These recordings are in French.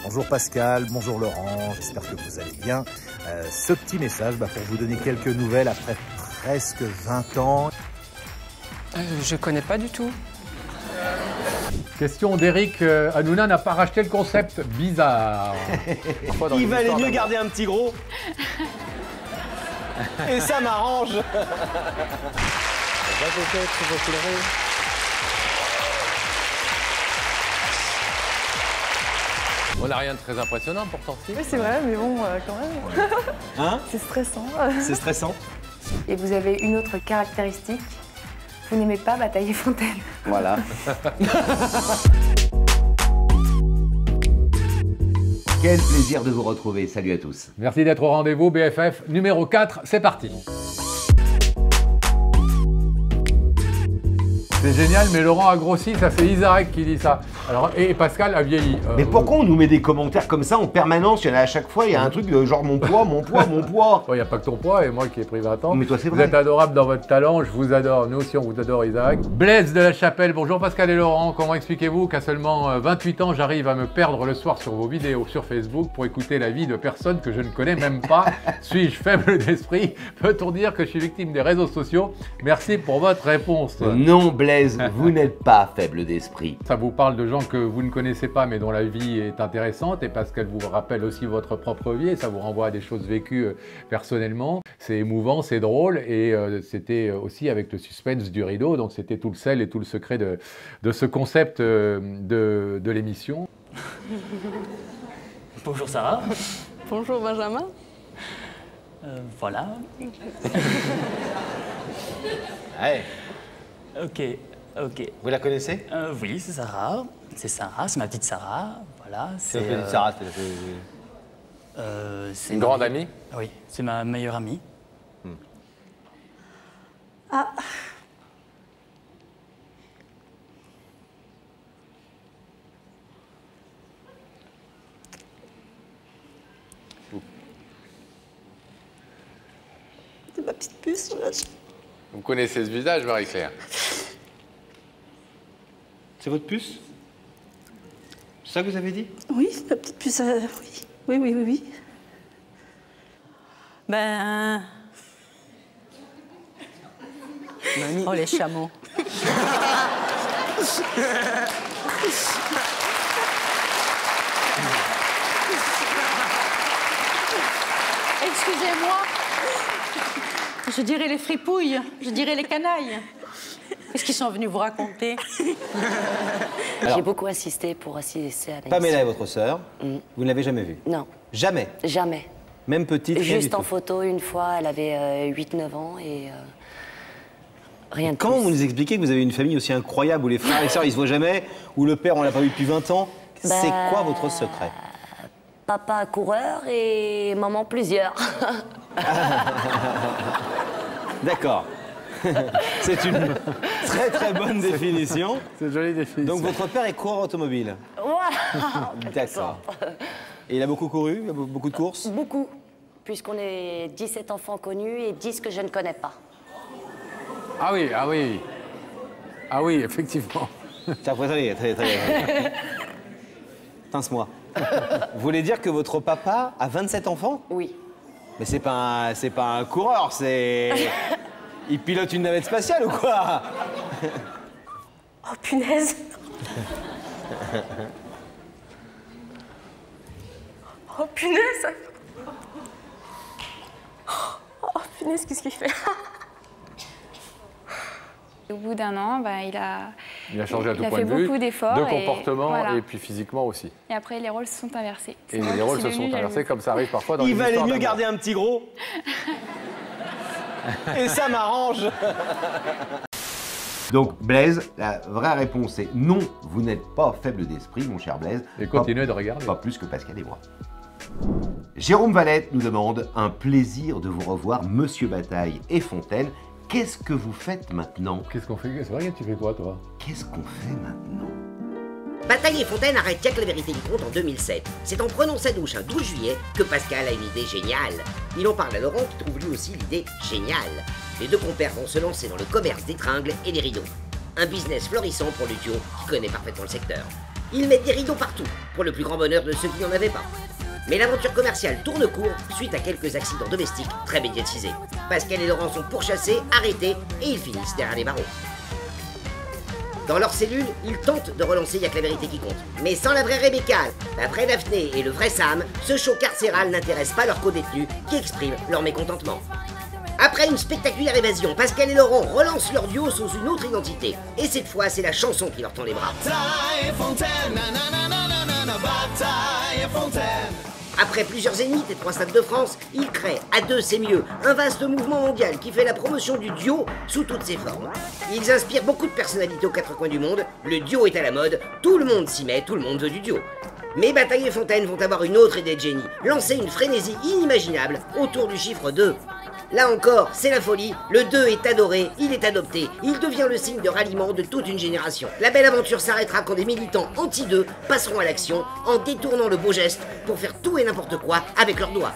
Bonjour Pascal, bonjour Laurent, j'espère que vous allez bien. Ce petit message pour vous donner quelques nouvelles après presque 20 ans. Je connais pas du tout. Question d'Eric. Hanouna n'a pas racheté le concept bizarre. Il valait mieux garder un petit gros. Et ça m'arrange. On n'a rien de très impressionnant pourtant. Si. Oui, c'est vrai, mais bon, quand même. Hein? C'est stressant. C'est stressant. Et vous avez une autre caractéristique, vous n'aimez pas batailler Fontaine. Voilà. Quel plaisir de vous retrouver. Salut à tous. Merci d'être au rendez-vous. BFF numéro 4, c'est parti. C'est génial, mais Laurent a grossi, ça c'est Isaac qui dit ça. Alors, et Pascal a vieilli. Mais pourquoi on nous met des commentaires comme ça en permanence? Il y en a à chaque fois, il y a un truc de genre mon poids, mon poids, mon poids. Il n'y a pas que ton poids et moi qui ai pris 20 ans. Mais toi c'est Vous vrai. êtes adorable dans votre talent, je vous adore. Nous aussi on vous adore Isaac. Blaise de la Chapelle, bonjour Pascal et Laurent. Comment expliquez-vous qu'à seulement 28 ans, j'arrive à me perdre le soir sur vos vidéos sur Facebook pour écouter la vie de personnes que je ne connais même pas? Suis-je faible d'esprit? Peut-on dire que je suis victime des réseaux sociaux? Merci pour votre réponse. Non Blaise, vous n'êtes pas faible d'esprit. Ça vous parle de gens que vous ne connaissez pas mais dont la vie est intéressante et parce qu'elle vous rappelle aussi votre propre vie et ça vous renvoie à des choses vécues personnellement. C'est émouvant, c'est drôle et c'était aussi avec le suspense du rideau, donc c'était tout le sel et tout le secret de ce concept de l'émission. Bonjour Sarah. Bonjour Benjamin. Voilà. Ouais. Ok. Vous la connaissez? Oui, c'est Sarah. C'est ma petite Sarah. Voilà. C'est la petite Sarah. C'est Une grande amie? Oui, c'est ma meilleure amie. Ah, c'est ma petite puce. Vous connaissez ce visage, Marie-Claire? C'est votre puce? C'est ça que vous avez dit? Oui, c'est ma petite puce. Oui. Ben... Oh les chameaux. Excusez-moi. Je dirais les fripouilles, je dirais les canailles. Qu'est-ce qu'ils sont venus vous raconter? J'ai beaucoup insisté pour assister à l'émission. Pamela est votre sœur. Vous ne l'avez jamais vue? Non, Jamais? jamais. Même petite? rien du Juste en tout. photo, une fois, elle avait 8-9 ans et rien de Comment plus. vous nous expliquez que vous avez une famille aussi incroyable où les frères et sœurs ils se voient jamais, où le père on l'a pas vu depuis 20 ans? C'est quoi votre secret? Papa coureur et maman plusieurs. D'accord. C'est une très très bonne définition. C'est joli définition. Donc votre père est coureur automobile? Voilà. D'accord. Et il a beaucoup couru? Il y a beaucoup de courses? Beaucoup, puisqu'on est 17 enfants connus et 10 que je ne connais pas. Ah oui, effectivement. Tiens, attendez. Pince-moi. Vous voulez dire que votre papa a 27 enfants? Oui. Mais c'est pas un coureur, c'est... Il pilote une navette spatiale ou quoi? Oh punaise. Oh punaise. Oh punaise, qu'est-ce qu'il fait? Au bout d'un an, il Il a changé à tout a point fait de vue, beaucoup d'efforts de et comportement voilà. et puis physiquement aussi. Et après, les rôles se sont inversés. Et les rôles se sont inversés comme ça arrive parfois dans les Il histoires valait mieux d'amour. garder un petit gros. Et ça m'arrange. Donc Blaise, la vraie réponse est non, vous n'êtes pas faible d'esprit, mon cher Blaise. Et continuez de regarder. Pas plus que Pascal et moi. Jérôme Valette nous demande un plaisir de vous revoir, Monsieur Bataille et Fontaine. Qu'est-ce que vous faites maintenant? Qu'est-ce qu'on fait? C'est vrai que tu fais quoi, toi? Qu'est-ce qu'on fait maintenant? Bataille et Fontaine arrêtent Jack la vérité du compte en 2007. C'est en prenant sa douche un 12 juillet que Pascal a une idée géniale. Il en parle à Laurent qui trouve lui aussi l'idée géniale. Les deux compères vont se lancer dans le commerce des tringles et des rideaux. Un business florissant pour le duo qui connaît parfaitement le secteur. Ils mettent des rideaux partout, pour le plus grand bonheur de ceux qui n'en avaient pas. Mais l'aventure commerciale tourne court suite à quelques accidents domestiques très médiatisés. Pascal et Laurent sont pourchassés, arrêtés et ils finissent derrière les barreaux. Dans leur cellule, ils tentent de relancer Y'a que la vérité qui compte. Mais sans la vraie Rebecca, la vraie Daphné et le vrai Sam, ce show carcéral n'intéresse pas leurs co-détenus qui expriment leur mécontentement. Après une spectaculaire évasion, Pascal et Laurent relancent leur duo sous une autre identité. Et cette fois, c'est la chanson qui leur tend les bras. Après plusieurs zéniths et 3 stades de France, ils créent, à deux c'est mieux, un vaste mouvement mondial qui fait la promotion du duo sous toutes ses formes. Ils inspirent beaucoup de personnalités aux 4 coins du monde, le duo est à la mode, tout le monde s'y met, tout le monde veut du duo. Mais Bataille et Fontaine vont avoir une autre idée de génie, lancer une frénésie inimaginable autour du chiffre 2. Là encore, c'est la folie, le 2 est adoré, il est adopté, il devient le signe de ralliement de toute une génération. La belle aventure s'arrêtera quand des militants anti-2 passeront à l'action en détournant le beau geste pour faire tout et n'importe quoi avec leurs doigts.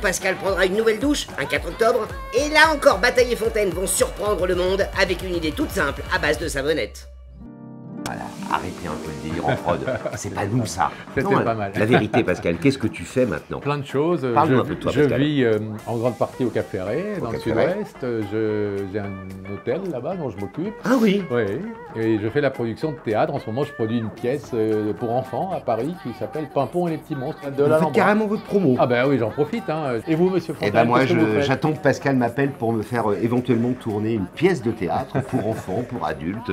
Pascal prendra une nouvelle douche, un 4 octobre, et là encore Bataille et Fontaine vont surprendre le monde avec une idée toute simple à base de savonnette. Voilà, arrêtez un peu le délire en prod. C'est pas nous ça. C'était pas mal. La vérité, Pascal, qu'est-ce que tu fais maintenant? Plein de choses. Parle-nous un peu de toi, Pascal. Je vis en grande partie au Cap Ferré, dans le sud-ouest. J'ai un hôtel là-bas dont je m'occupe. Ah oui? Oui. Et je fais la production de théâtre. En ce moment, je produis une pièce pour enfants à Paris qui s'appelle Pimpon et les petits monstres de Vous faites carrément votre promo. Ah ben oui, j'en profite. Hein. Et vous, monsieur Fontaine? Eh ben moi, j'attends que Pascal m'appelle pour me faire éventuellement tourner une pièce de théâtre pour enfants, pour adultes.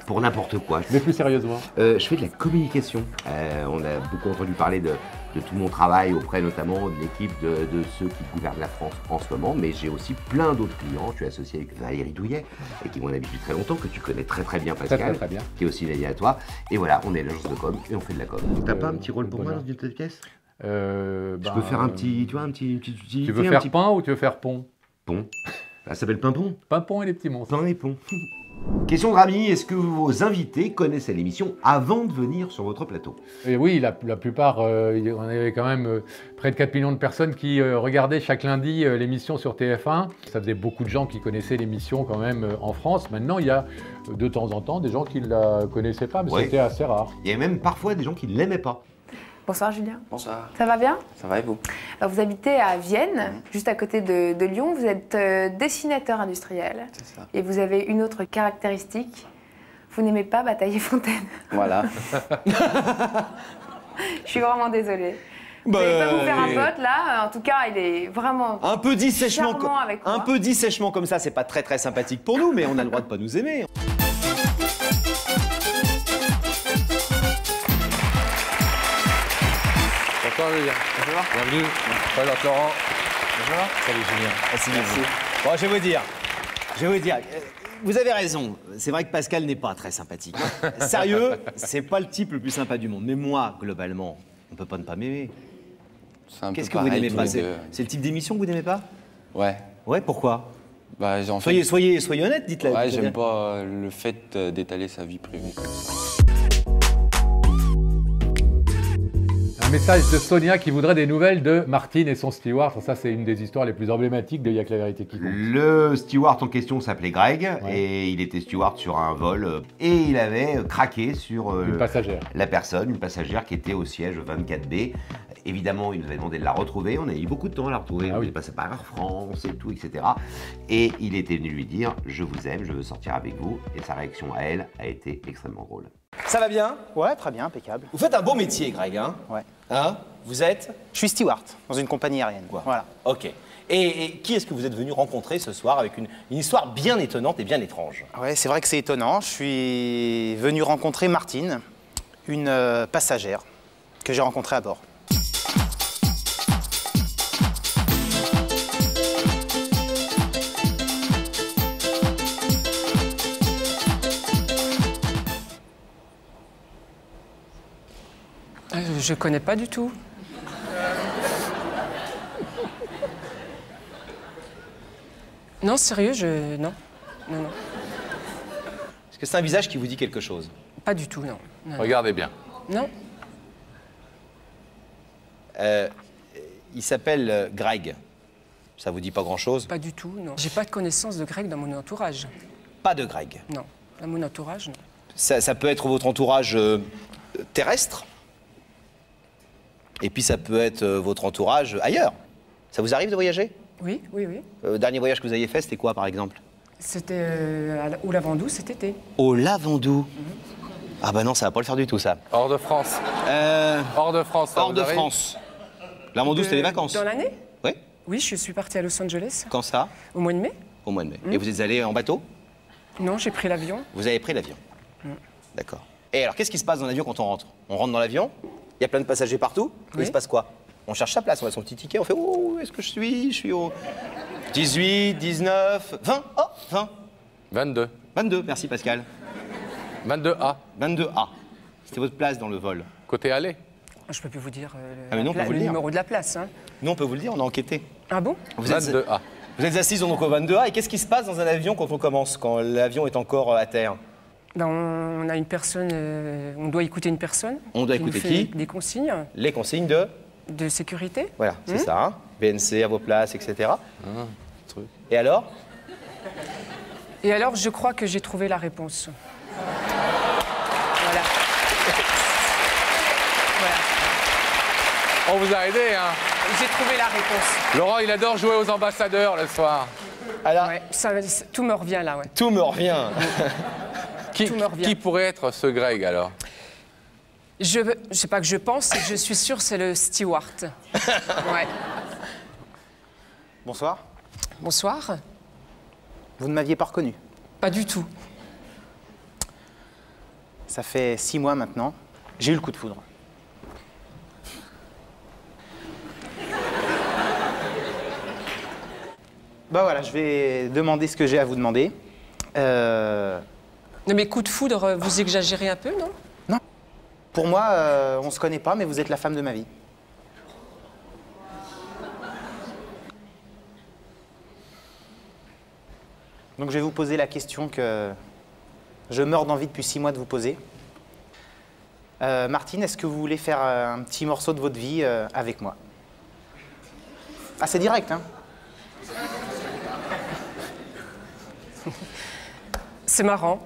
Pour n'importe quoi. Mais plus sérieusement, je fais de la communication. On a beaucoup entendu parler de tout mon travail auprès notamment de l'équipe de ceux qui gouvernent la France en ce moment, mais j'ai aussi plein d'autres clients. Je suis associé avec Valérie Douillet, et qui m'ont habitué depuis très longtemps, que tu connais très très bien, Pascal, très bien. Qui est aussi lié à toi. Et voilà, on est l'agence de com et on fait de la com. T'as pas un petit rôle pour moi dans une de tes pièces? Je peux faire un petit, tu vois, un petit... Tu veux faire pain ou tu veux faire pont? Pont. Ça s'appelle Pimpon. Pimpon et les petits monstres. Pain et pont. Question de Rami, est-ce que vos invités connaissaient l'émission avant de venir sur votre plateau? Et oui, la plupart, on avait quand même près de 4 millions de personnes qui regardaient chaque lundi l'émission sur TF1. Ça faisait beaucoup de gens qui connaissaient l'émission quand même en France. Maintenant, il y a de temps en temps des gens qui ne la connaissaient pas, mais c'était assez rare. Il y a même parfois des gens qui ne l'aimaient pas. Bonsoir Julien. Bonsoir. Ça va bien? Ça va et vous? Alors, vous habitez à Vienne, juste à côté de Lyon. Vous êtes dessinateur industriel. C'est ça. Et vous avez une autre caractéristique. Vous n'aimez pas Bataille et Fontaine. Voilà. Je suis vraiment désolée. Vous n'allez pas vous faire un pote là. En tout cas, il est vraiment un peu dit sèchement, avec moi. un peu dit sèchement comme ça, c'est pas très très sympathique pour nous, mais on a le droit de pas nous aimer. Bonjour Julien. Bonjour. Bienvenue. Salut Laurent. Bonjour. Salut Julien. Merci. Bon, je vais vous dire, vous avez raison. C'est vrai que Pascal n'est pas très sympathique. Sérieux, c'est pas le type le plus sympa du monde. Mais moi, globalement, on peut pas ne pas m'aimer. Qu'est-ce que vous n'aimez pas? C'est le type d'émission que vous n'aimez pas? Ouais. Ouais, pourquoi? Bah, soyez honnête, dites-le. Ouais, j'aime pas le fait d'étaler sa vie privée comme ça. Un message de Sonia qui voudrait des nouvelles de Martine et son steward. Ça, c'est une des histoires les plus emblématiques de Y'a que la vérité qui compte. Le steward en question s'appelait Greg, et il était steward sur un vol, et il avait craqué sur une passagère. La personne, une passagère qui était au siège 24B. Évidemment, il nous avait demandé de la retrouver. On a eu beaucoup de temps à la retrouver. On est passé par Air France et tout, etc. Et il était venu lui dire « Je vous aime, je veux sortir avec vous ». Et sa réaction à elle a été extrêmement drôle. Ça va bien? Ouais, très bien, impeccable. Vous faites un beau métier, Greg, hein? Ouais. Hein? Vous êtes? Je suis steward dans une compagnie aérienne. Quoi? Voilà. Ok. Et qui est-ce que vous êtes venu rencontrer ce soir avec une histoire bien étonnante et bien étrange? Ouais, c'est vrai que c'est étonnant. Je suis venu rencontrer Martine, une passagère que j'ai rencontrée à bord. Je connais pas du tout. Non, sérieux, non. Non. Est-ce que c'est un visage qui vous dit quelque chose? Pas du tout, non. Regardez bien. Non. Il s'appelle Greg. Ça vous dit pas grand-chose? Pas du tout, non. J'ai pas de connaissance de Greg dans mon entourage. Pas de Greg? Non. Dans mon entourage, non. Ça peut être votre entourage terrestre. Et puis ça peut être votre entourage ailleurs. Ça vous arrive de voyager? Oui, oui, oui. Le dernier voyage que vous aviez fait, c'était quoi par exemple? C'était au Lavandou cet été. Au Lavandou? Ah bah non, ça va pas le faire du tout ça. Hors de France. Hors de France. Hors de France. Lavandou, c'était les vacances? Dans l'année? Oui. Oui, je suis partie à Los Angeles. Quand ça? Au mois de mai. Au mois de mai. Et vous êtes allé en bateau? Non, j'ai pris l'avion. Vous avez pris l'avion? D'accord. Et alors, qu'est-ce qui se passe dans l'avion quand on rentre? On rentre dans l'avion, il y a plein de passagers partout, et il se passe quoi? On cherche sa place, on a son petit ticket, on fait « Oh, où est-ce que je suis? Je suis au 18, 19, 20, oh, 20. » 22. 22, merci Pascal. 22A. 22A. C'était votre place dans le vol. Côté aller? Je peux plus vous dire mais non, on peut vous le dire. numéro de la place. Hein. Nous, on peut vous le dire, on a enquêté. Ah bon? 22A. Vous êtes assise donc au 22A, et qu'est-ce qui se passe dans un avion quand on commence, quand l'avion est encore à terre? Ben, on a une personne, on doit écouter une personne. On doit qui nous écouter fait qui? Des consignes. Les consignes de? De sécurité. Voilà, c'est ça. Hein. BNC à vos places, etc. Truc. Et alors? Et alors, je crois que j'ai trouvé la réponse. Voilà. Voilà. On vous a aidé, hein? J'ai trouvé la réponse. Laurent, il adore jouer aux ambassadeurs le soir. Alors, ouais, tout me revient là, ouais. Tout me revient. Qui pourrait être ce Greg, alors? Je sais pas que je pense, c'est que je suis sûre c'est le steward. Ouais. Bonsoir. Bonsoir. Vous ne m'aviez pas reconnu? Pas du tout. Ça fait 6 mois maintenant. J'ai eu le coup de foudre. Bah voilà, je vais demander ce que j'ai à vous demander. Non mais coup de foudre, vous exagérez un peu, non? Non. Pour moi, on se connaît pas, mais vous êtes la femme de ma vie. Donc je vais vous poser la question que je meurs d'envie depuis 6 mois de vous poser. Martine, est-ce que vous voulez faire un petit morceau de votre vie avec moi? Ah, c'est direct, hein? C'est marrant.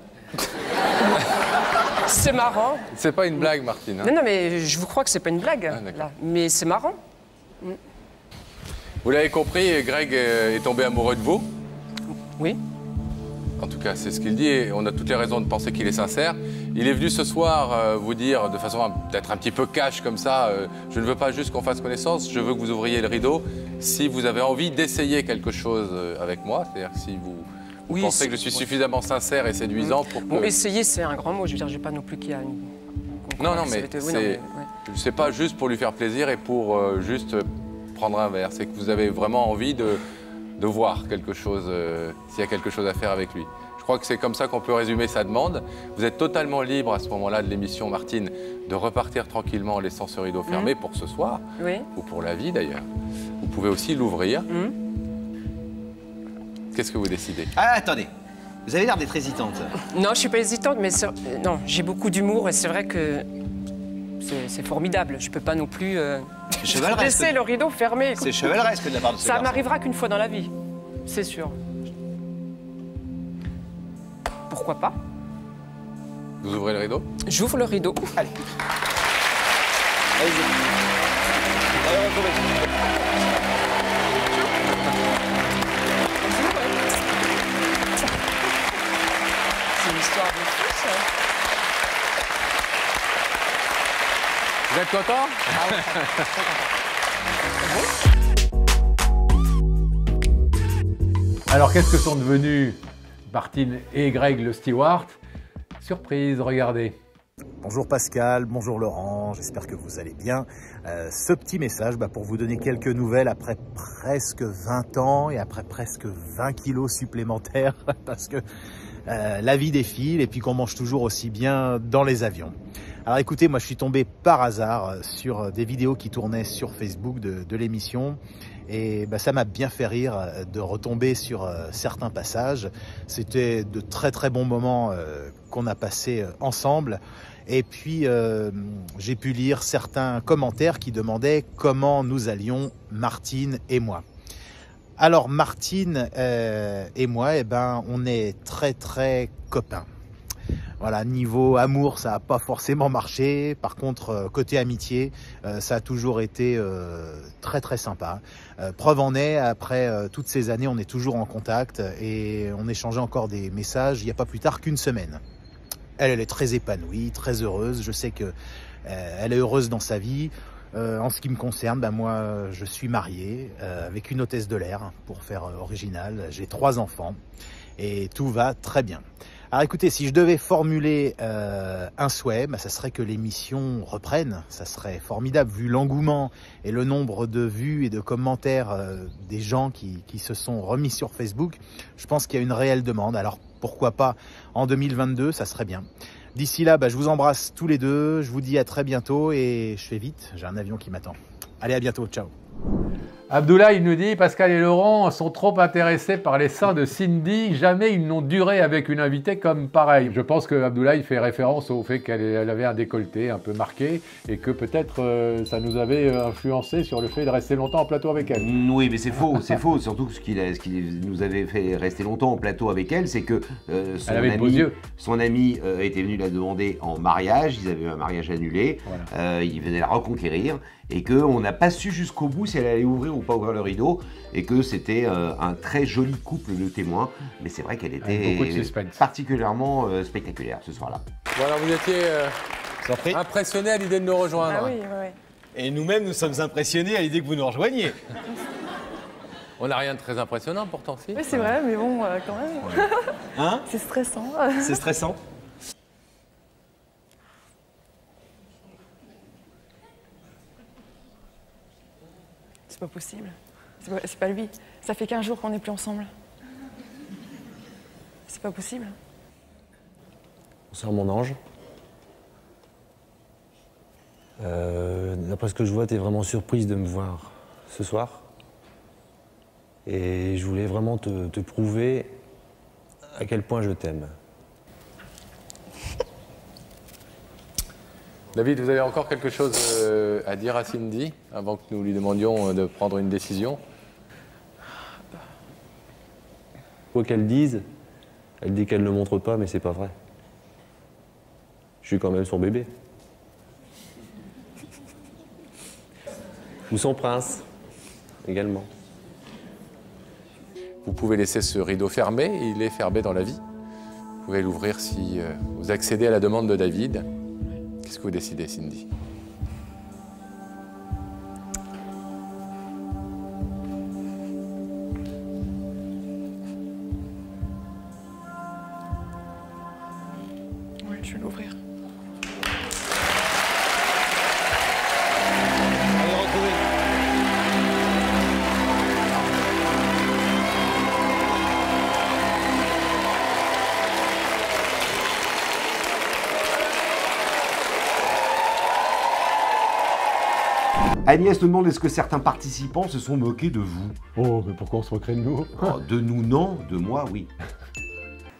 C'est marrant. C'est pas une blague, Martine. Hein? Non, non, mais je vous crois que c'est pas une blague. Là. Mais c'est marrant. Vous l'avez compris, Greg est tombé amoureux de vous. Oui. En tout cas, c'est ce qu'il dit et on a toutes les raisons de penser qu'il est sincère. Il est venu ce soir vous dire de façon peut-être un petit peu cash comme ça, je ne veux pas juste qu'on fasse connaissance, je veux que vous ouvriez le rideau si vous avez envie d'essayer quelque chose avec moi, c'est-à-dire si vous pensez que je suis suffisamment sincère et séduisant pour que... Bon, essayer, c'est un grand mot, je veux dire, j'ai pas non plus qu'il y a une... Non, mais c'est pas juste pour lui faire plaisir et pour juste prendre un verre, c'est que vous avez vraiment envie de voir quelque chose, s'il y a quelque chose à faire avec lui. Je crois que c'est comme ça qu'on peut résumer sa demande. Vous êtes totalement libre à ce moment-là de l'émission, Martine, de repartir tranquillement en laissant ce rideau fermé pour ce soir, ou pour la vie d'ailleurs. Vous pouvez aussi l'ouvrir. Qu'est-ce que vous décidez? Ah, attendez, vous avez l'air d'être hésitante. Non, je suis pas hésitante, mais non, j'ai beaucoup d'humour et c'est vrai que c'est formidable. Je peux pas non plus laisser le rideau fermé. C'est chevaleresque de la part de ce garçon. Ça m'arrivera qu'une fois dans la vie, c'est sûr. Pourquoi pas? Vous ouvrez le rideau? J'ouvre le rideau. Allez. Allez-y. C'est une histoire de fou, ça. Vous êtes content? Ah ouais. Alors, qu'est-ce que sont devenus Martine et Greg le steward? Surprise, regardez. Bonjour Pascal, bonjour Laurent, j'espère que vous allez bien. Ce petit message pour vous donner quelques nouvelles après presque 20 ans et après presque 20 kilos supplémentaires parce que la vie défile et puis qu'on mange toujours aussi bien dans les avions. Alors écoutez, moi je suis tombé par hasard sur des vidéos qui tournaient sur Facebook de l'émission et ça m'a bien fait rire de retomber sur certains passages. C'était de très très bons moments qu'on a passés ensemble. Et puis j'ai pu lire certains commentaires qui demandaient comment nous allions, Martine et moi. Alors Martine et moi, on est très très copains. Voilà, niveau amour, ça n'a pas forcément marché. Par contre, côté amitié, ça a toujours été très très sympa. Preuve en est, après toutes ces années, on est toujours en contact et on échangeait encore des messages il n'y a pas plus tard qu'une semaine. Elle est très épanouie, très heureuse. Je sais que elle est heureuse dans sa vie. En ce qui me concerne, moi, je suis marié avec une hôtesse de l'air, pour faire original. J'ai 3 enfants et tout va très bien. Alors écoutez, si je devais formuler un souhait, ça serait que l'émission reprenne. Ça serait formidable vu l'engouement et le nombre de vues et de commentaires des gens qui se sont remis sur Facebook. Je pense qu'il y a une réelle demande. Alors pourquoi pas en 2022, ça serait bien. D'ici là, je vous embrasse tous les deux. Je vous dis à très bientôt et je fais vite. J'ai un avion qui m'attend. Allez, à bientôt. Ciao. Abdoulaye, il nous dit, Pascal et Laurent sont trop intéressés par les seins de Cindy. Jamais ils n'ont duré avec une invitée comme pareil. Je pense que Abdoulaye fait référence au fait qu'elle avait un décolleté un peu marqué et que peut-être ça nous avait influencé sur le fait de rester longtemps en plateau avec elle. Oui, mais c'est faux, c'est faux. Surtout ce qui nous avait fait rester longtemps en plateau avec elle, c'est que son ami était venu la demander en mariage. Ils avaient eu un mariage annulé. Voilà. Il venait la reconquérir. Et qu'on n'a pas su jusqu'au bout si elle allait ouvrir ou pas ouvrir le rideau, et que c'était un très joli couple de témoins, mais c'est vrai qu'elle était particulièrement spectaculaire ce soir-là. Voilà, vous étiez impressionné à l'idée de nous rejoindre. Ah oui, oui. Et nous-mêmes, nous sommes impressionnés à l'idée que vous nous rejoigniez. On n'a rien de très impressionnant pourtant, si. Oui, c'est vrai, mais bon, quand même. Hein? C'est stressant. C'est stressant? C'est pas possible. C'est pas lui. Ça fait 15 jours qu'on n'est plus ensemble. C'est pas possible. Bonsoir mon ange. D'après ce que je vois, tu es vraiment surprise de me voir ce soir. Et je voulais vraiment te prouver à quel point je t'aime. David, vous avez encore quelque chose à dire à Cindy avant que nous lui demandions de prendre une décision? Quoi qu'elle dise, elle dit qu'elle ne montre pas, mais c'est pas vrai. Je suis quand même son bébé. Ou son prince, également. Vous pouvez laisser ce rideau fermé, il est fermé dans la vie. Vous pouvez l'ouvrir si vous accédez à la demande de David. Qu'est-ce que vous décidez, Cindy? Oui, je vais l'ouvrir. Allez, retrouvez. Agnès nous demande est-ce que certains participants se sont moqués de vous? Oh, mais pourquoi on se moquerait de nous? Oh, de nous, non. De moi, oui.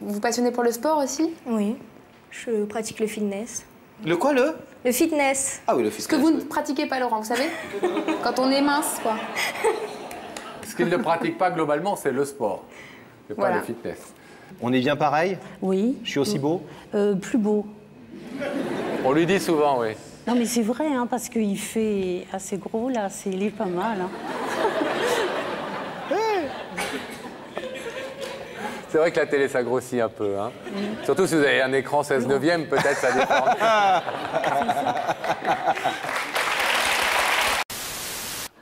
Vous vous passionnez pour le sport aussi? Oui, je pratique le fitness. Le quoi, le? Le fitness. Ah oui, le fitness. Ce que vous ne pratiquez pas, Laurent, vous savez? Quand on est mince, quoi. Ce qu'il ne pratique pas globalement, c'est le sport. C'est pas le fitness. On est bien pareil? Oui. Je suis aussi beau? Plus beau. On lui dit souvent, oui. Non, mais c'est vrai, hein, parce qu'il fait assez gros, là. Il est pas mal. Hein. C'est vrai que la télé, ça grossit un peu. Hein. Surtout si vous avez un écran 16/9, peut-être ça dépend.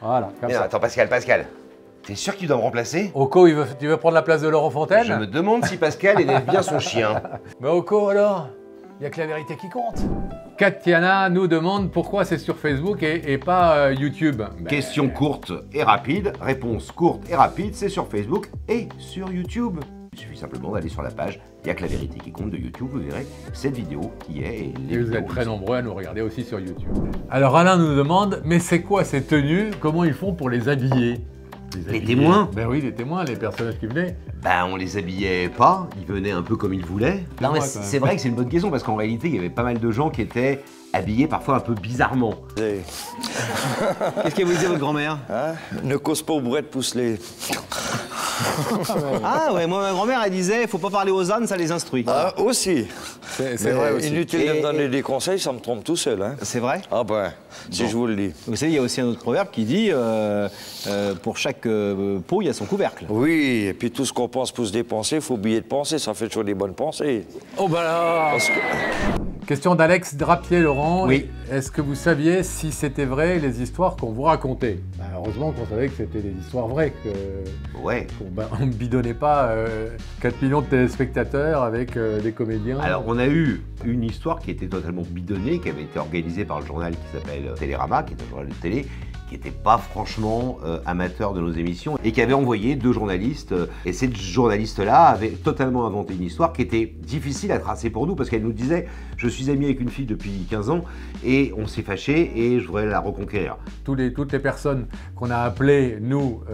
Voilà, comme ça. Attends, Pascal, t'es sûr que tu dois me remplacer? Oko, tu veux prendre la place de Laurent Fontaine? Je me demande si Pascal élève bien son chien. Mais Oko, alors? Il n'y a que la vérité qui compte. Katiana nous demande pourquoi c'est sur Facebook et pas YouTube. Question courte et rapide, réponse courte et rapide, c'est sur Facebook et sur YouTube. Il suffit simplement d'aller sur la page Il n'y a que la vérité qui compte de YouTube, vous verrez cette vidéo qui est... Et vous êtes très nombreux à nous regarder aussi sur YouTube. Alors Alain nous demande, mais c'est quoi ces tenues? Comment ils font pour les habiller? Les témoins? Ben oui, les témoins, les personnages qui venaient. Ben on les habillait pas, ils venaient un peu comme ils voulaient. Non mais c'est vrai que c'est une bonne question parce qu'en réalité il y avait pas mal de gens qui étaient habillés parfois un peu bizarrement. Qu'est-ce qu'elle vous disait votre grand-mère? Ne cause pas au brouette, pousse-les. Ah ouais, moi ma grand-mère elle disait, il faut pas parler aux ânes, ça les instruit. Ah, aussi. C'est vrai aussi. Inutile de me donner des conseils, ça me trompe tout seul. Hein. C'est vrai? Ah ben, si je vous le dis. Vous savez, il y a aussi un autre proverbe qui dit, pour chaque pot, il y a son couvercle. Oui, et puis tout ce qu'on pense pour se dépenser, il faut oublier de penser, ça fait toujours des bonnes pensées. Oh bah là Question d'Alex Drapier, Laurent. Oui. Est-ce que vous saviez si c'était vrai les histoires qu'on vous racontait? Bah, heureusement qu'on savait que c'était des histoires vraies, qu'on ne bidonnait pas 4 millions de téléspectateurs avec des comédiens. Alors, on a eu une histoire qui était totalement bidonnée, qui avait été organisée par le journal qui s'appelle Télérama, qui est un journal de télé, qui n'était pas franchement amateur de nos émissions et qui avait envoyé 2 journalistes. Et cette journaliste-là avait totalement inventé une histoire qui était difficile à tracer pour nous parce qu'elle nous disait « Je suis amie avec une fille depuis 15 ans et on s'est fâché et je voudrais la reconquérir. » Toutes les personnes qu'on a appelées, nous,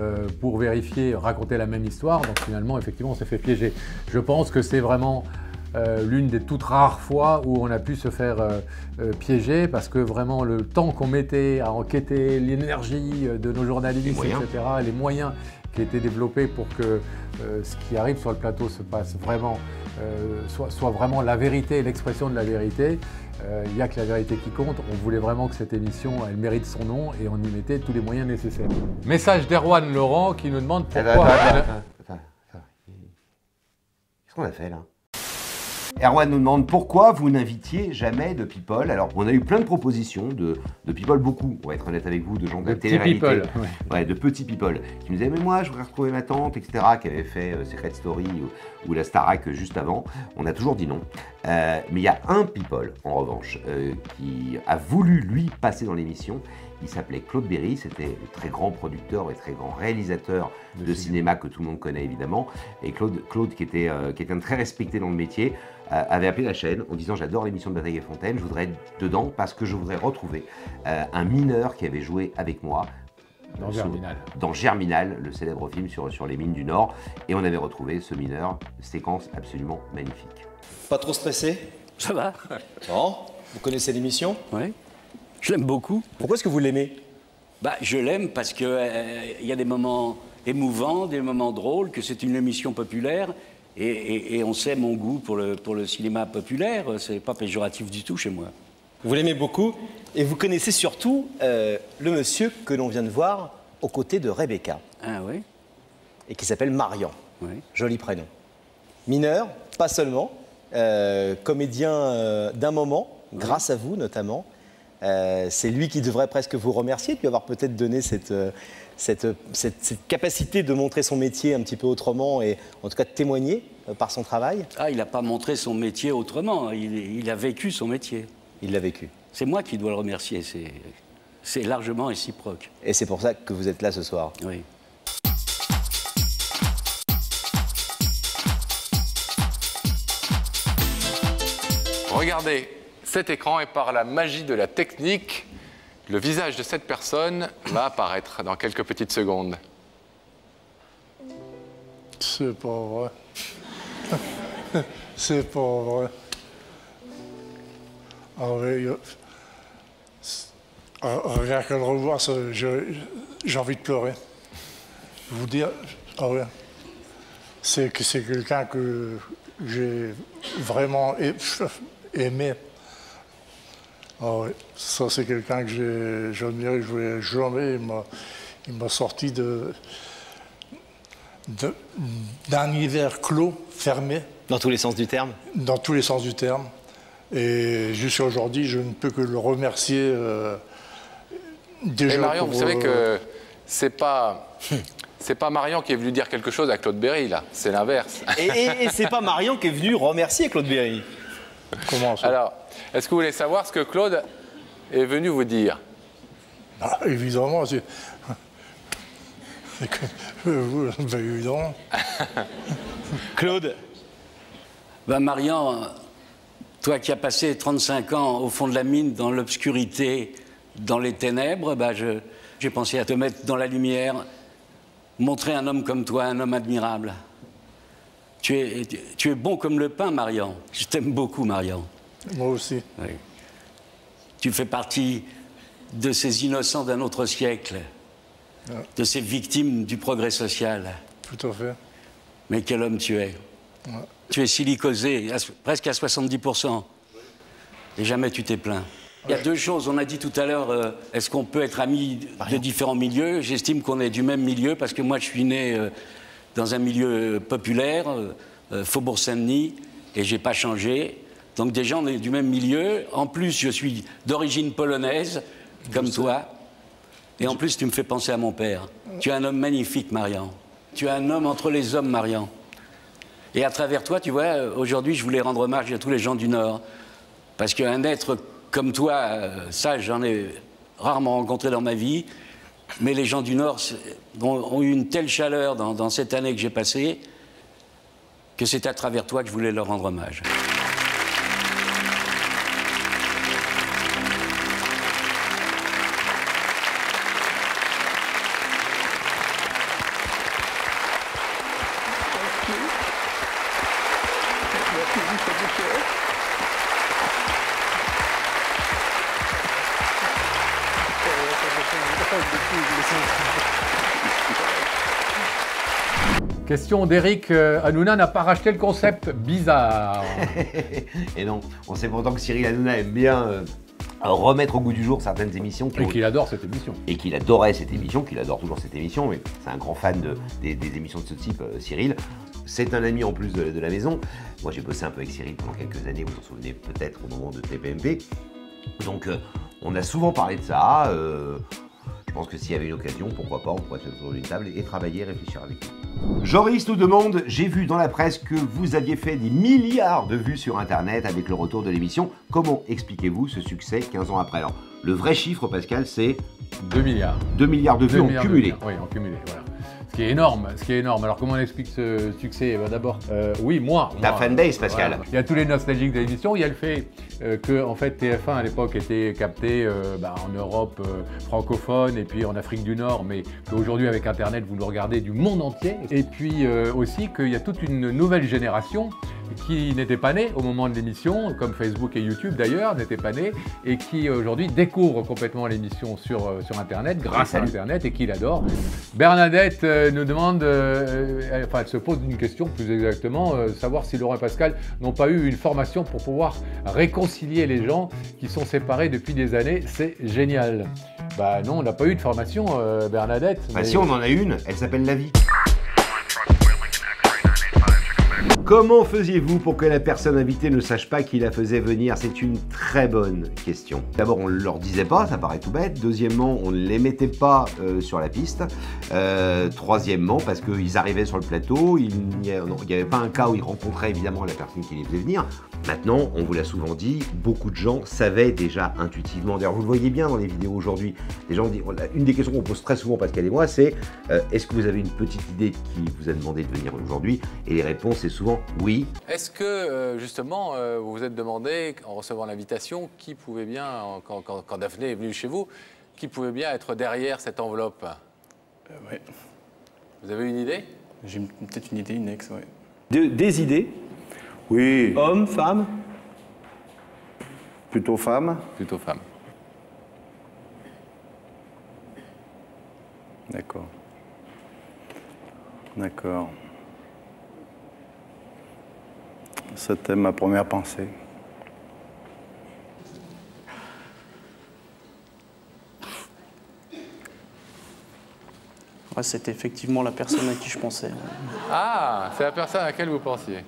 pour vérifier, racontaient la même histoire. Donc finalement, effectivement, on s'est fait piéger. Je pense que c'est vraiment l'une des toutes rares fois où on a pu se faire piéger parce que vraiment le temps qu'on mettait à enquêter, l'énergie de nos journalistes, etc., les moyens qui étaient développés pour que ce qui arrive sur le plateau se passe vraiment, soit vraiment la vérité, l'expression de la vérité. Il n'y a que la vérité qui compte. On voulait vraiment que cette émission, elle mérite son nom et on y mettait tous les moyens nécessaires. Message d'Erwan Laurent qui nous demande pourquoi... Qu'est-ce qu'on a fait là? Erwan nous demande pourquoi vous n'invitiez jamais de people. Alors, on a eu plein de propositions de people, beaucoup, on va être honnête avec vous, de gens de la télé-réalité. Ouais, de petits people, qui nous disaient, mais moi, je voudrais retrouver ma tante, etc., qui avait fait Secret Story ou la Starac juste avant. On a toujours dit non. Mais il y a un people, en revanche, qui a voulu, lui, passer dans l'émission. Il s'appelait Claude Berry, c'était le très grand producteur et très grand réalisateur de cinéma que tout le monde connaît évidemment. Et Claude qui était quelqu'un de très respecté dans le métier, avait appelé la chaîne en disant « J'adore l'émission de Bataille et Fontaine, je voudrais être dedans parce que je voudrais retrouver un mineur qui avait joué avec moi dans Germinal, le célèbre film sur les mines du Nord. » Et on avait retrouvé ce mineur, séquence absolument magnifique. Pas trop stressé? Ça va. Bon, vous connaissez l'émission? Oui. Je l'aime beaucoup. Pourquoi est-ce que vous l'aimez? Bah, je l'aime parce qu'il y a des moments émouvants, des moments drôles, que c'est une émission populaire et on sait mon goût pour le cinéma populaire. C'est pas péjoratif du tout chez moi. Vous l'aimez beaucoup et vous connaissez surtout le monsieur que l'on vient de voir aux côtés de Rebecca. Ah oui. Et qui s'appelle Marian. Oui. Joli prénom. Mineur, pas seulement, comédien d'un moment, grâce à vous notamment. C'est lui qui devrait presque vous remercier de lui avoir peut-être donné cette capacité de montrer son métier un petit peu autrement et en tout cas de témoigner par son travail. Ah, il n'a pas montré son métier autrement, il a vécu son métier. Il l'a vécu. C'est moi qui dois le remercier, c'est largement réciproque. Et c'est pour ça que vous êtes là ce soir. Oui. Regardez cet écran et par la magie de la technique, le visage de cette personne va apparaître dans quelques petites secondes. C'est pas vrai. C'est pas vrai. Rien que le revoir, j'ai envie de pleurer. Vous dire, c'est quelqu'un que j'ai vraiment aimé. Ah oui, ça c'est quelqu'un que j'admire, je voulais jamais. Il m'a sorti d'un hiver clos, fermé. Dans tous les sens du terme? Dans tous les sens du terme. Et jusqu'à aujourd'hui, je ne peux que le remercier déjà. Et Marion, vous savez que c'est pas Marion qui est venue dire quelque chose à Claude Berry, là. C'est l'inverse. Et c'est pas Marion qui est venue remercier Claude Berry. Comment ça? Alors, est-ce que vous voulez savoir ce que Claude est venu vous dire? Ah, évidemment, c'est... évidemment. Claude. Ben Marian, toi qui as passé 35 ans au fond de la mine, dans l'obscurité, dans les ténèbres, ben j'ai pensé à te mettre dans la lumière, montrer un homme comme toi, un homme admirable. Tu es bon comme le pain, Marian. Je t'aime beaucoup, Marian. Moi aussi. Oui. Tu fais partie de ces innocents d'un autre siècle, de ces victimes du progrès social. Tout à fait. Mais quel homme tu es. Ouais. Tu es silicosé, presque à 70%. Et jamais tu t'es plaint. Il y a deux choses. On a dit tout à l'heure, est-ce qu'on peut être amis de différents milieux? J'estime qu'on est du même milieu parce que moi, je suis né dans un milieu populaire, Faubourg Saint-Denis, et j'ai pas changé. Donc déjà, on est du même milieu. En plus, je suis d'origine polonaise, comme toi. Et en plus, tu me fais penser à mon père. Tu es un homme magnifique, Marian. Tu es un homme entre les hommes, Marian. Et à travers toi, tu vois, aujourd'hui, je voulais rendre hommage à tous les gens du Nord. Parce qu'un être comme toi, ça, j'en ai rarement rencontré dans ma vie. Mais les gens du Nord ont eu une telle chaleur dans cette année que j'ai passée que c'est à travers toi que je voulais leur rendre hommage. Question d'Eric. Hanouna n'a pas racheté le concept bizarre. Et non, on sait pourtant que Cyril Hanouna aime bien remettre au goût du jour certaines émissions. Et qu'il adore cette émission. Et qu'il adorait cette émission, qu'il adore toujours cette émission, mais c'est un grand fan des émissions de ce type, Cyril. C'est un ami en plus de la maison. Moi, j'ai bossé un peu avec Cyril pendant quelques années, vous vous en souvenez peut-être au moment de TPMP. Donc, on a souvent parlé de ça. Je pense que s'il y avait une occasion, pourquoi pas, on pourrait se mettre autour d'une table et travailler, réfléchir avec lui. Joris nous demande, j'ai vu dans la presse que vous aviez fait des milliards de vues sur Internet avec le retour de l'émission. Comment expliquez-vous ce succès 15 ans après? Alors, le vrai chiffre, Pascal, c'est 2 milliards. 2 milliards de vues en cumulé. Oui, en cumulé, voilà. Ce qui est énorme, Alors comment on explique ce succès? D'abord, oui, moi. La fanbase, Pascal. Voilà. Il y a tous les nostalgiques de l'émission, il y a le fait que en fait, TF1 à l'époque était capté en Europe francophone et puis en Afrique du Nord, mais qu'aujourd'hui avec Internet, vous le regardez du monde entier. Et puis aussi qu'il y a toute une nouvelle génération qui n'était pas née au moment de l'émission, comme Facebook et YouTube d'ailleurs, n'étaient pas nés, et qui aujourd'hui découvre complètement l'émission sur Internet, grâce à Internet, et qui l'adore. Bernadette nous demande, elle se pose une question plus exactement, savoir si Laurent et Pascal n'ont pas eu une formation pour pouvoir réconcilier les gens qui sont séparés depuis des années. C'est génial. Bah non, on n'a pas eu de formation, Bernadette. Bah mais... si, on en a une, elle s'appelle La Vie. Comment faisiez-vous pour que la personne invitée ne sache pas qui la faisait venir? C'est une très bonne question. D'abord, on ne leur disait pas, ça paraît tout bête. Deuxièmement, on ne les mettait pas sur la piste. Troisièmement, parce qu'ils arrivaient sur le plateau, il n'y avait pas un cas où ils rencontraient évidemment la personne qui les faisait venir. Maintenant, on vous l'a souvent dit, beaucoup de gens savaient déjà intuitivement. D'ailleurs, vous le voyez bien dans les vidéos aujourd'hui. Les gens disent, une des questions qu'on pose très souvent, Pascal et moi, c'est est-ce que vous avez une petite idée qui vous a demandé de venir aujourd'hui? Et les réponses, c'est souvent oui. Est-ce que, justement, vous vous êtes demandé, en recevant l'invitation, qui pouvait bien, quand Daphné est venue chez vous, qui pouvait bien être derrière cette enveloppe? Oui. Vous avez une idée? J'ai peut-être une idée, une ex, oui. Des idées? Oui. Homme, femme? Plutôt femme. Plutôt femme. D'accord. D'accord. C'était ma première pensée. Ouais, c'était effectivement la personne à qui je pensais. Ah, c'est la personne à laquelle vous pensiez.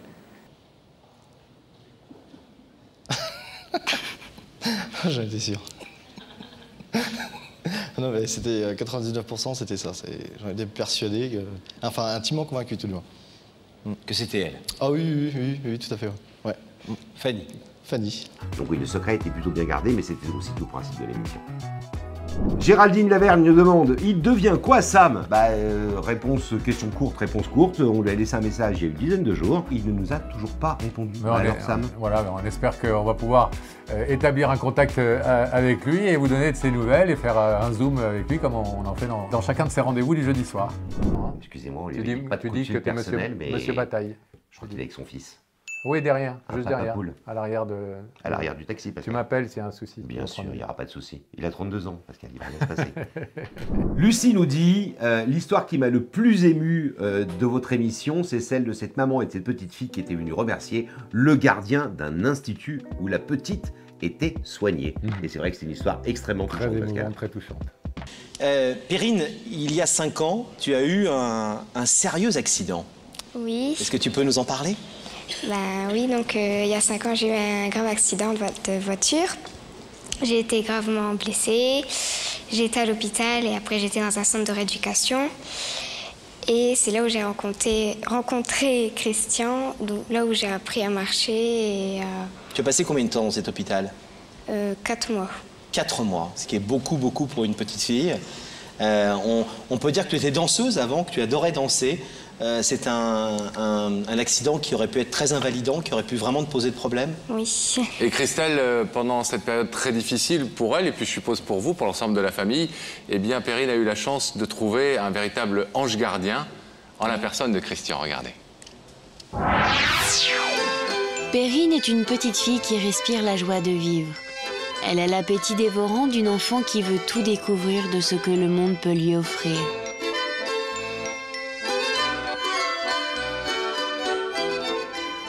J'en étais sûr. Non, mais c'était 99%, c'était ça. J'en étais persuadé, enfin intimement convaincu tout le monde. Que c'était elle? Ah oui, tout à fait. Ouais. Fanny. Fanny. Donc oui, le secret était plutôt bien gardé, mais c'était aussi tout le principe de l'émission. Géraldine Lavergne nous demande, il devient quoi Sam? Réponse, question courte, réponse courte. On lui a laissé un message il y a une dizaine de jours. Il ne nous a toujours pas répondu. Alors Sam? Voilà, on espère qu'on va pouvoir établir un contact avec lui et vous donner de ses nouvelles et faire un zoom avec lui comme on en fait dans chacun de ses rendez-vous du jeudi soir. Excusez-moi, on lui a dit pas de coup de fil personnel, mais Monsieur Bataille. Je crois qu'il est avec son fils. Oui, derrière, Un juste papa derrière, poule. à l'arrière À l'arrière du taxi, Pascal. Tu m'appelles s'il y a un souci. Bien sûr, il n'y aura pas de souci. Il a 32 ans, Pascal, il va rien se passer. Lucie nous dit l'histoire qui m'a le plus ému de votre émission, c'est celle de cette maman et de cette petite fille qui était venue remercier le gardien d'un institut où la petite était soignée. Et c'est vrai que c'est une histoire extrêmement touchante, Pascal. Très touchante. Perrine, il y a 5 ans, tu as eu un sérieux accident. Oui. Est-ce que tu peux nous en parler? Ben oui, donc il y a 5 ans, j'ai eu un grave accident de voiture. J'ai été gravement blessée. J'ai été à l'hôpital et après j'étais dans un centre de rééducation. Et c'est là où j'ai rencontré Christian, donc là où j'ai appris à marcher. Et, Tu as passé combien de temps dans cet hôpital? 4 mois. 4 mois, ce qui est beaucoup, beaucoup pour une petite fille. On peut dire que tu étais danseuse avant, que tu adorais danser. C'est un accident qui aurait pu être très invalidant, qui aurait pu vraiment te poser de problème. Oui. Et Christelle, pendant cette période très difficile pour elle, et puis je suppose pour vous, pour l'ensemble de la famille, eh bien Perrine a eu la chance de trouver un véritable ange gardien en la personne de Christian. Regardez. Perrine est une petite fille qui respire la joie de vivre. Elle a l'appétit dévorant d'une enfant qui veut tout découvrir de ce que le monde peut lui offrir.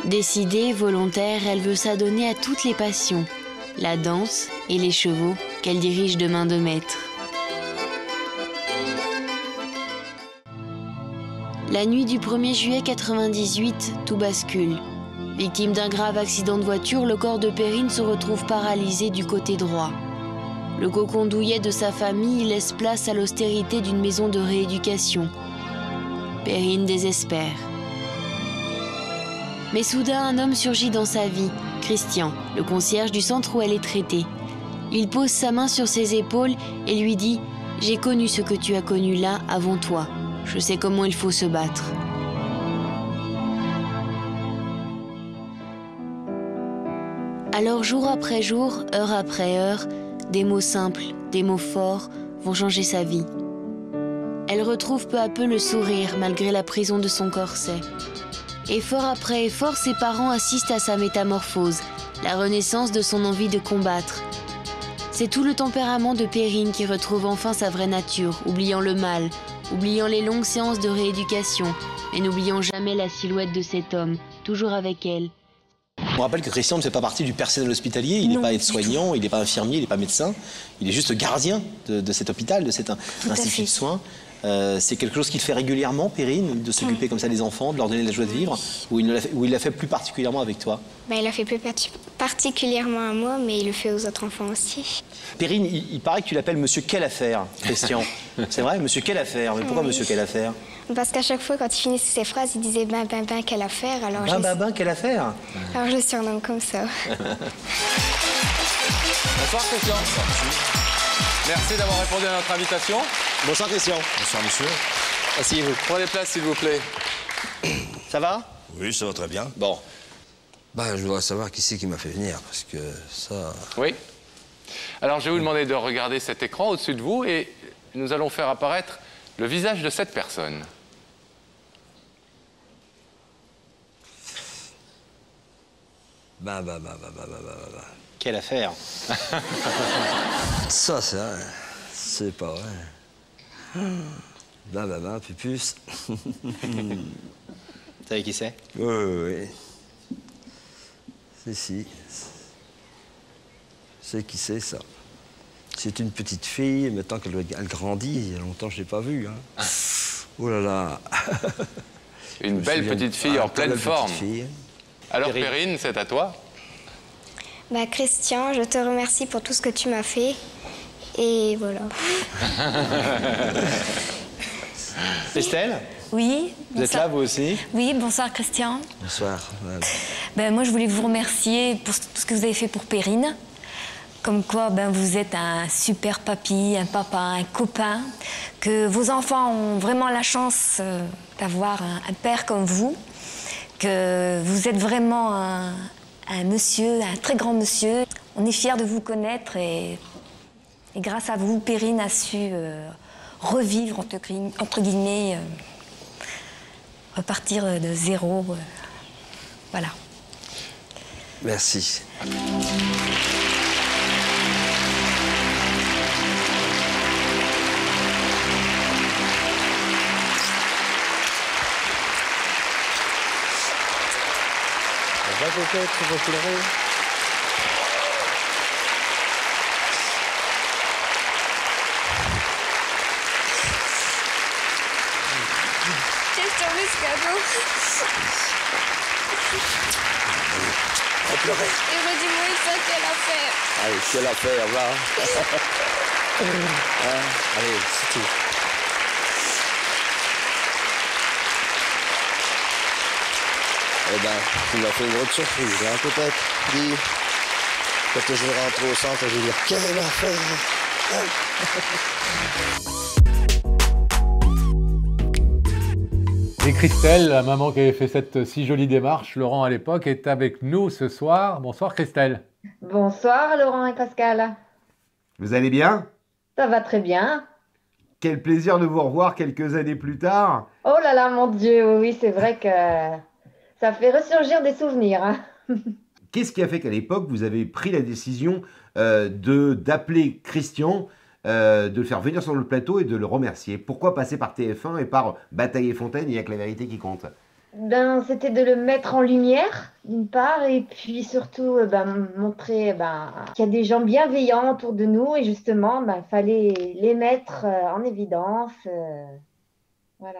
Décidée, volontaire, elle veut s'adonner à toutes les passions, la danse et les chevaux qu'elle dirige de main de maître. La nuit du 1er juillet 98, tout bascule. Victime d'un grave accident de voiture, le corps de Perrine se retrouve paralysé du côté droit. Le cocon douillet de sa famille laisse place à l'austérité d'une maison de rééducation. Perrine désespère. Mais soudain, un homme surgit dans sa vie, Christian, le concierge du centre où elle est traitée. Il pose sa main sur ses épaules et lui dit « J'ai connu ce que tu as connu là avant toi. Je sais comment il faut se battre. » Alors jour après jour, heure après heure, des mots simples, des mots forts vont changer sa vie. Elle retrouve peu à peu le sourire malgré la prison de son corset. Effort après effort, ses parents assistent à sa métamorphose, la renaissance de son envie de combattre. C'est tout le tempérament de Perrine qui retrouve enfin sa vraie nature, oubliant le mal, oubliant les longues séances de rééducation, mais n'oubliant jamais la silhouette de cet homme, toujours avec elle. On rappelle que Christian ne fait pas partie du personnel hospitalier, il n'est pas aide-soignant, il n'est pas infirmier, il n'est pas médecin, il est juste gardien de cet hôpital, de cet institut de soins. C'est quelque chose qu'il fait régulièrement, Perrine, de s'occuper comme ça des enfants, de leur donner la joie de vivre, ou il l'a fait plus particulièrement avec toi? Ben, il l'a fait plus particulièrement à moi, mais il le fait aux autres enfants aussi. Perrine, il paraît que tu l'appelles Monsieur Quelle Affaire, Christian. C'est vrai, Monsieur Quelle Affaire? Mais pourquoi Oui. Monsieur Quelle Affaire? Parce qu'à chaque fois, quand il finissait ses phrases, il disait ben, quelle affaire. Alors Quelle affaire? Alors je le surnomme comme ça. Bonsoir Christian. Merci d'avoir répondu à notre invitation. Bonsoir Christian. Bonsoir monsieur. Asseyez-vous. Prenez place s'il vous plaît. Ça va? Oui, ça va très bien. Bon. Ben, je voudrais savoir qui c'est qui m'a fait venir, parce que ça... Oui. Alors je vais vous demander de regarder cet écran au-dessus de vous et nous allons faire apparaître le visage de cette personne. Quelle affaire? Ça, c'est pas vrai. Pupus. Vous savez qui c'est? Oui. Si. C'est qui c'est, ça? C'est une petite fille, maintenant qu'elle grandit, il y a longtemps que je ne l'ai pas vue. Hein. Oh là là. Une belle petite fille en pleine forme. Alors Perrine, c'est à toi. Bah, Christian, je te remercie pour tout ce que tu m'as fait. Et voilà. Estelle? Oui. Vous êtes là, vous aussi? Oui, bonsoir Christian. Bonsoir. Ben, moi, je voulais vous remercier pour tout ce que vous avez fait pour Perrine. Comme quoi, ben, vous êtes un super papy, un papa, un copain. Que vos enfants ont vraiment la chance d'avoir un père comme vous. Que vous êtes vraiment un monsieur, un très grand monsieur. On est fiers de vous connaître et grâce à vous, Perrine a su revivre, entre guillemets, repartir de zéro. Voilà. Merci. Va coquette, tu vas pleurer. J'ai tombé ce cadeau. Va pleurer. Et redis-moi ça qu'elle a fait. Allez, quelle affaire, va. Hein? Allez, c'est tout. Eh ben, tu m'as fait une grosse surprise, hein, peut-être. Dis, quand je vais rentrer au centre, je vais dire, quelle affaire. Et Christelle, la maman qui avait fait cette si jolie démarche, Laurent à l'époque, est avec nous ce soir. Bonsoir Christelle. Bonsoir Laurent et Pascal. Vous allez bien? Ça va très bien. Quel plaisir de vous revoir quelques années plus tard. Oh là là, mon Dieu, oui, c'est vrai que ça fait ressurgir des souvenirs. Hein. Qu'est-ce qui a fait qu'à l'époque, vous avez pris la décision d'appeler Christian, de le faire venir sur le plateau et de le remercier? Pourquoi passer par TF1 et par Bataille et Fontaine, il n'y a que la vérité qui compte? Ben, c'était de le mettre en lumière, d'une part, et puis surtout montrer qu'il y a des gens bienveillants autour de nous, et justement, fallait les mettre en évidence. Voilà.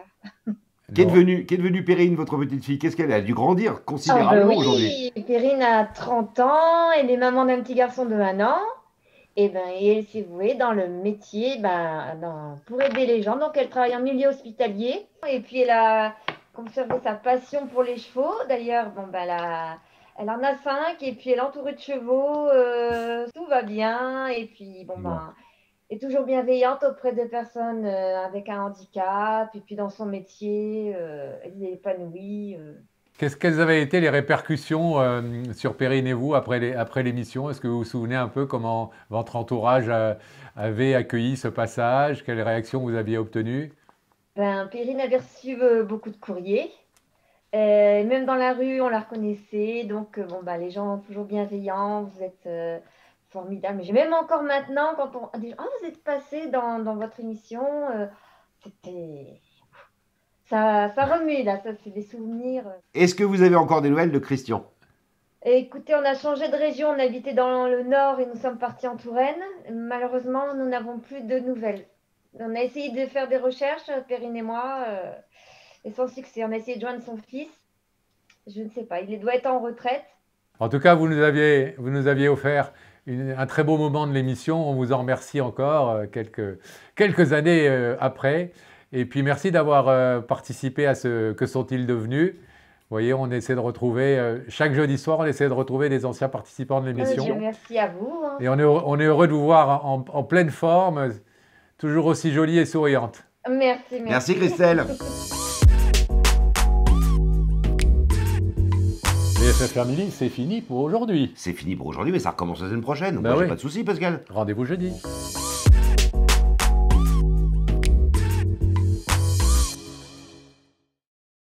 Qu'est devenue Perrine, votre petite fille? Qu'est-ce qu'elle a? Elle a dû grandir considérablement aujourd'hui. Oui, Perrine a 30 ans, elle est maman d'un petit garçon de 1 an. Et elle s'est vouée dans le métier pour aider les gens. Donc elle travaille en milieu hospitalier. Et puis elle a conservé sa passion pour les chevaux. D'ailleurs, elle en a 5 et puis elle est entourée de chevaux. Tout va bien. Et puis est toujours bienveillante auprès de personnes avec un handicap. Et puis dans son métier, elle est épanouie. Quelles avaient été les répercussions sur Perrine et vous après l'émission? Est-ce que vous vous souvenez un peu comment votre entourage avait accueilli ce passage? Quelles réactions vous aviez obtenues? Perrine avait reçu beaucoup de courriers. Même dans la rue, on la reconnaissait. Donc, les gens sont toujours bienveillants. Vous êtes formidables. Mais même encore maintenant, quand on dit « Oh, vous êtes passé dans votre émission », c'était... Ça remue, là, ça c'est des souvenirs. Est-ce que vous avez encore des nouvelles de Christian? Écoutez, on a changé de région, on habitait dans le nord et nous sommes partis en Touraine. Malheureusement, nous n'avons plus de nouvelles. On a essayé de faire des recherches, Perrine et moi, et sans succès. On a essayé de joindre son fils. Je ne sais pas, il doit être en retraite. En tout cas, vous nous aviez offert un très beau moment de l'émission. On vous en remercie encore quelques années après. Et puis merci d'avoir participé à ce Que sont-ils devenus? Vous voyez, on essaie de retrouver, chaque jeudi soir, on essaie de retrouver des anciens participants de l'émission. Merci à vous. Hein. Et on est heureux de vous voir en pleine forme, toujours aussi jolie et souriante. Merci. Merci Christelle. BFF Family, c'est fini pour aujourd'hui. C'est fini pour aujourd'hui, mais ça recommence la semaine prochaine. Bah oui. Pas de souci, Pascal. Rendez-vous jeudi.